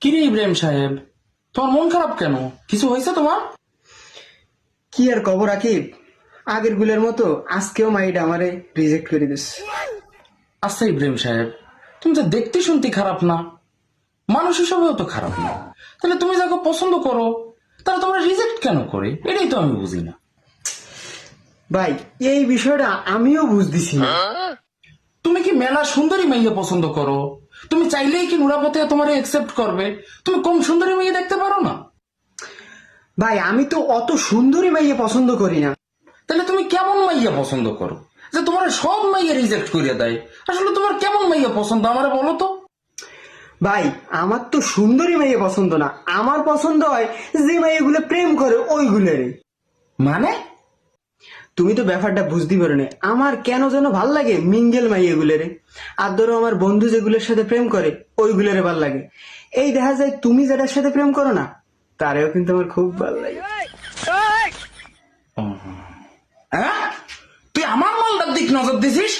কিরে ইব্রাহিম সাহেব, তোমার মন খারাপ কেন? কিছু হয়েছে তোমার? কি আর কব রাকিব, আগের গুলের মতো আজকেও মাইড আমারে রিজেক্ট করে দিস। আচ্ছা ইব্রাহিম সাহেব, তুমি তো দেখতে শুনতে খারাপ না, মানুষ হিসাবেও তো খারাপ না, তাহলে তুমি যাকে পছন্দ করো তারা তোমরা রিজেক্ট কেন করে? এটাই তো আমি বুঝি না। ভাই, এই বিষয়টা আমিও বুঝতেছি না। তুমি কি মেলা সুন্দরী মেয়ে পছন্দ করো? তুমি চাইলেই কি নুরাপতে তোমার একসেপ্ট করবে? তুমি কম সুন্দরী মেয়ে দেখতে পারো না? ভাই, আমি তো অত সুন্দরী মাইয়ে পছন্দ করি না। তাহলে তুমি কেমন মাইয়া পছন্দ করো যে তোমার সব মাইয়া রিজেক্ট করিয়া দেয়? আসলে তোমার কেমন মাইয়া পছন্দ আমারে বলো তো। ভাই, আমার তো সুন্দরী মাইয়ে পছন্দ না, আমার পছন্দ হয় যে মাইয়েগুলো প্রেম করে ওইগুলোরে। মানে? তুমি তো ব্যাপারটা বুঝতে পারো না, আমার কেন যেন ভাল লাগে মিঙ্গেল মাইয়েগুলোরে। আর ধরো আমার বন্ধু যেগুলোর সাথে প্রেম করে ওইগুলোরে ভাল লাগে। এই দেখা যায় তুমি যেটার সাথে প্রেম করো না, তারেও কিন্তু আমার খুব ভাল লাগে। হ্যাঁ, তুই আমার মালটার দিক নজর দিছিস?